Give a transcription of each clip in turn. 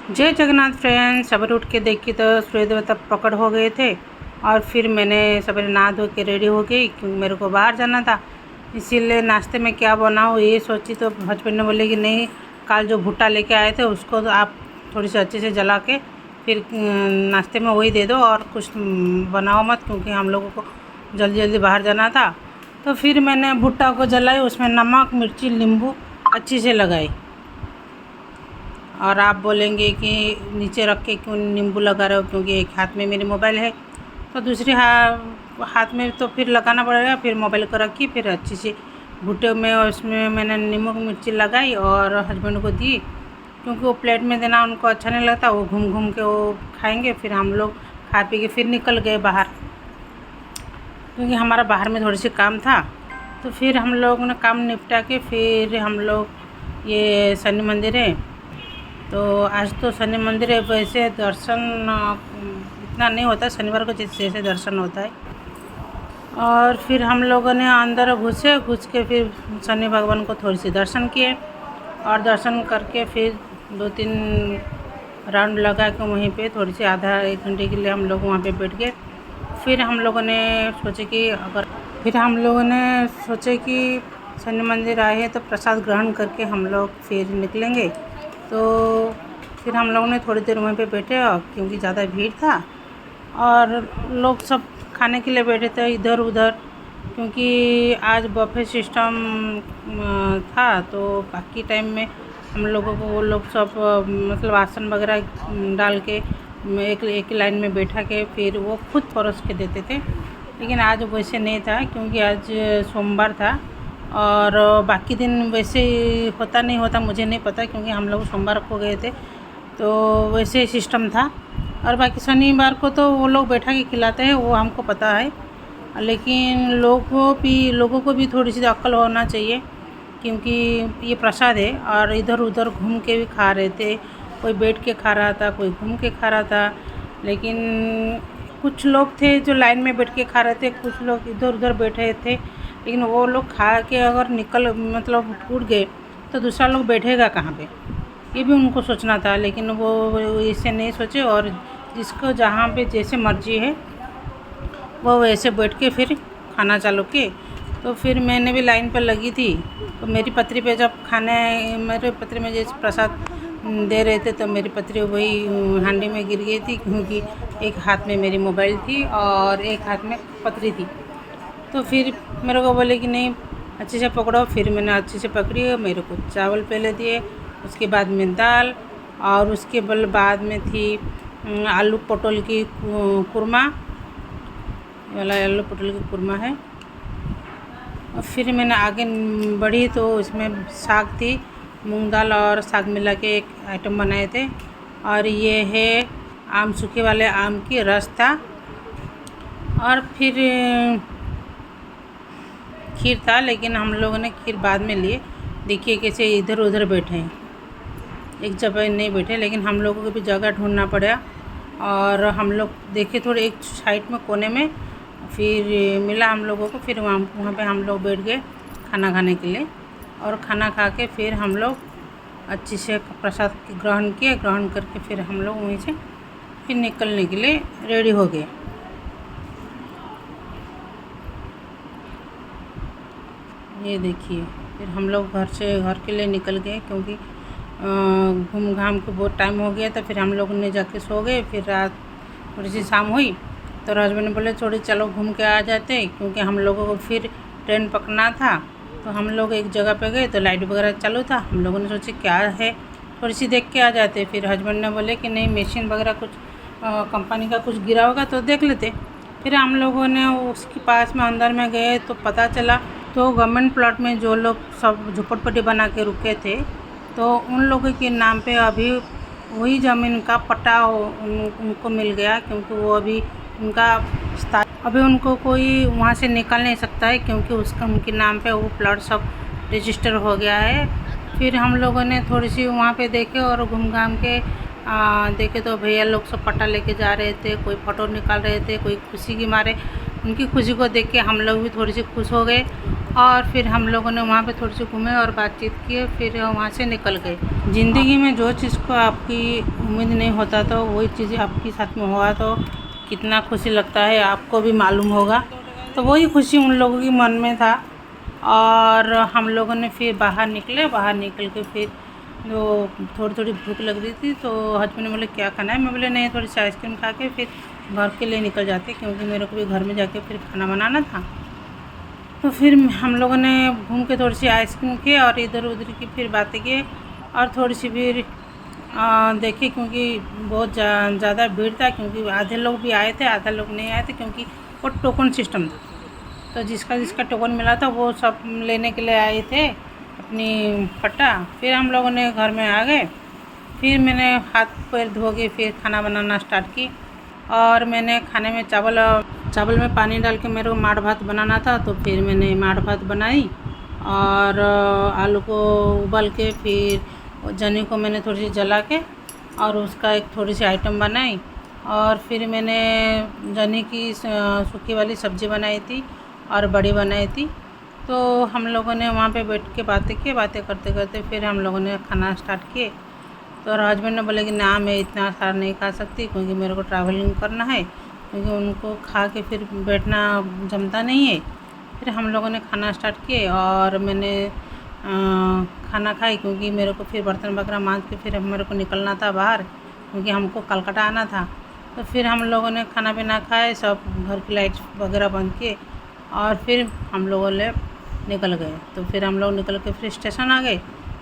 जय जगन्नाथ फ्रेंड्स। सवेरे उठ के देखी तो सूर्य देवता प्रकट हो गए थे और फिर मैंने सवेरे नहा धो के रेडी हो गई क्योंकि मेरे को बाहर जाना था। इसीलिए नाश्ते में क्या बनाऊँ ये सोची तो हस्बैंड ने बोले कि नहीं, कल जो भुट्टा लेके आए थे उसको तो आप थोड़ी सी अच्छे से जला के फिर नाश्ते में वही दे दो और कुछ बनाओ मत, क्योंकि हम लोगों को जल्दी जल्दी बाहर जाना था। तो फिर मैंने भुट्टा को जलाई, उसमें नमक मिर्ची नींबू अच्छी से लगाई। और आप बोलेंगे कि नीचे रख के क्यों नींबू लगा रहे हो, क्योंकि एक हाथ में मेरी मोबाइल है तो दूसरे हाथ में तो फिर लगाना पड़ेगा। फिर मोबाइल को रखी, फिर अच्छी से भुट्टे में उसमें मैंने नमक मिर्ची लगाई और हस्बैंड को दी, क्योंकि वो प्लेट में देना उनको अच्छा नहीं लगता। वो घूम घूम के वो खाएंगे। फिर हम लोग खा पी के फिर निकल गए बाहर, क्योंकि हमारा बाहर में थोड़ी सी काम था। तो फिर हम लोग ने काम निपटा के फिर हम लोग ये शनि मंदिर है, तो आज तो शनि मंदिर है। वैसे दर्शन इतना नहीं होता शनिवार को जैसे दर्शन होता है। और फिर हम लोगों ने अंदर घुस के फिर शनि भगवान को थोड़ी सी दर्शन किए और दर्शन करके फिर 2-3 राउंड लगा के वहीं पे थोड़ी सी आधा 1 घंटे के लिए हम लोग वहाँ पे बैठ गए। फिर हम लोगों ने सोचे कि शनि मंदिर आए हैं तो प्रसाद ग्रहण करके हम लोग फिर निकलेंगे। तो फिर हम लोगों ने थोड़ी देर वहीं पे बैठे, क्योंकि ज़्यादा भीड़ था और लोग सब खाने के लिए बैठे थे इधर उधर, क्योंकि आज बफे सिस्टम था। तो बाकी टाइम में हम लोगों को वो लोग सब मतलब आसन वगैरह डाल के एक लाइन में बैठा के फिर वो खुद परोस के देते थे। लेकिन आज वैसे नहीं था, क्योंकि आज सोमवार था और बाकी दिन वैसे होता नहीं होता मुझे नहीं पता, क्योंकि हम लोग सोमवार को गए थे तो वैसे सिस्टम था। और बाकी शनिवार को तो वो लोग बैठा के खिलाते हैं, वो हमको पता है। लेकिन लोगों को भी थोड़ी सी अक्ल होना चाहिए, क्योंकि ये प्रसाद है और इधर उधर घूम के भी खा रहे थे। कोई बैठ के खा रहा था, कोई घूम के खा रहा था। लेकिन कुछ लोग थे जो लाइन में बैठ के खा रहे थे, कुछ लोग इधर उधर बैठे थे। लेकिन वो लोग खा के अगर मतलब उठ गए तो दूसरा लोग बैठेगा कहाँ पे, ये भी उनको सोचना था। लेकिन वो इसे नहीं सोचे और जिसको जहाँ पे जैसे मर्जी है वो वैसे बैठ के फिर खाना चालू किए। तो फिर मैंने भी लाइन पर लगी थी, तो मेरी पत्री पे जब मेरे पत्री में जैसे प्रसाद दे रहे थे तो मेरी पत्री वही हांडी में गिर गई थी, क्योंकि एक हाथ में मेरी मोबाइल थी और एक हाथ में पत्री थी। तो फिर मेरे को बोले कि नहीं अच्छे से पकड़ो। फिर मैंने अच्छे से पकड़ी, मेरे को चावल पहले दिए, उसके बाद में दाल और उसके बाद में थी आलू पटल की कुरमा वाला, आलू पटल की कुरमा है। और फिर मैंने आगे बढ़ी तो उसमें साग थी, मूंग दाल और साग मिला के एक आइटम बनाए थे। और ये है आम, सूखे वाले आम की रस था। और फिर खीर था, लेकिन हम लोगों ने खीर बाद में लिए। देखिए कैसे इधर उधर बैठे हैं, एक जगह नहीं बैठे। लेकिन हम लोगों को भी जगह ढूंढना पड़ा और हम लोग देखे थोड़े एक साइड में कोने में फिर मिला हम लोगों को। फिर वहाँ पे हम लोग बैठ गए खाना खाने के लिए। और खाना खा के फिर हम लोग अच्छे से प्रसाद ग्रहण किए। ग्रहण करके फिर हम लोग वहीं से फिर निकलने के लिए रेडी हो गए। ये देखिए फिर हम लोग घर के लिए निकल गए, क्योंकि घूम घाम के बहुत टाइम हो गया था। फिर हम लोग ने जाके सो गए। फिर रात थोड़ी सी शाम हुई तो हस्बैंड ने बोले थोड़ी चलो घूम के आ जाते, क्योंकि हम लोगों को फिर ट्रेन पकड़ना था। तो हम लोग एक जगह पे गए तो लाइट वगैरह चालू था। हम लोगों ने सोचे क्या है, थोड़ी सी देख के आ जाते। फिर हस्बैंड ने बोले कि नहीं, मशीन वगैरह कुछ कंपनी का कुछ गिरा होगा तो देख लेते। फिर हम लोगों ने उसके पास में अंदर में गए तो पता चला तो गवर्नमेंट प्लॉट में जो लोग सब झोपड़पट्टी बना के रुके थे, तो उन लोगों के नाम पे अभी वही ज़मीन का पट्टा उनको मिल गया, क्योंकि वो अभी उनको कोई वहाँ से निकल नहीं सकता है, क्योंकि उनके नाम पे वो प्लॉट सब रजिस्टर हो गया है। फिर हम लोगों ने थोड़ी सी वहाँ पे देखे और घूम घाम के देखे तो भैया लोग सब पट्टा लेके जा रहे थे, कोई फ़ोटो निकाल रहे थे, कोई खुशी के मारे उनकी खुशी को देख के हम लोग भी थोड़ी सी खुश हो गए और फिर हम लोगों ने वहाँ पे थोड़ी सी घूमे और बातचीत किए, फिर वहाँ से निकल गए। ज़िंदगी में जो चीज़ को आपकी उम्मीद नहीं होता तो वही चीज़ आपके साथ में हुआ तो कितना खुशी लगता है आपको भी मालूम होगा। तो वही खुशी उन लोगों के मन में था और हम लोगों ने फिर बाहर निकल के फिर जो थोड़ी भूख लग रही थी तो हस्बैंड ने बोले क्या खाना है, मैं बोले नहीं थोड़ी सी आइसक्रीम खा के फिर घर के लिए निकल जाते, क्योंकि मेरे को भी घर में जाके फिर खाना बनाना था। तो फिर हम लोगों ने घूम के थोड़ी सी आइसक्रीम की और इधर उधर की फिर बातें की और थोड़ी सी फिर देखी, क्योंकि बहुत ज़्यादा भीड़ था, क्योंकि आधे लोग भी आए थे आधा लोग नहीं आए थे, क्योंकि वो टोकन सिस्टम था। तो जिसका टोकन मिला था वो सब लेने के लिए आए थे अपनी पट्टा। फिर हम लोगों ने घर में आ गए, फिर मैंने हाथ पैर धो के फिर खाना बनाना स्टार्ट की और मैंने खाने में चावल में पानी डाल के मेरे को माड़ भात बनाना था, तो फिर मैंने माड़ भात बनाई और आलू को उबाल के फिर जनी को मैंने थोड़ी सी जला के और उसका एक थोड़ी सी आइटम बनाई और फिर मैंने जनी की सूखी वाली सब्ज़ी बनाई थी और बड़ी बनाई थी। तो हम लोगों ने वहाँ पे बैठ के बातें करते करते फिर हम लोगों ने खाना स्टार्ट किए। तो हस्बैंड ने बोले कि ना मैं इतना सारा नहीं खा सकती, क्योंकि मेरे को ट्रैवलिंग करना है, क्योंकि उनको खा के फिर बैठना जमता नहीं है। फिर हम लोगों ने खाना स्टार्ट किए और मैंने खाना खाई, क्योंकि मेरे को फिर बर्तन वगैरह मांज के फिर मेरे को निकलना था बाहर, क्योंकि हमको कलकत्ता आना था। तो फिर हम लोगों ने खाना पीना खाए, सब घर की लाइट वगैरह बंद किए और फिर हम लोगों ने निकल गए। तो फिर हम लोग निकल के फिर स्टेशन आ गए।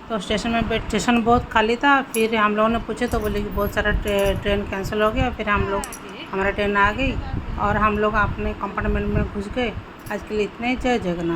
तो स्टेशन बहुत खाली था। फिर हम लोगों ने पूछे तो बोले कि बहुत सारा ट्रेन कैंसिल हो गया। फिर हमारा ट्रेन आ गई और हम लोग अपने कंपार्टमेंट में घुस गए। आज के लिए इतने ही। जय जगन्नाथ।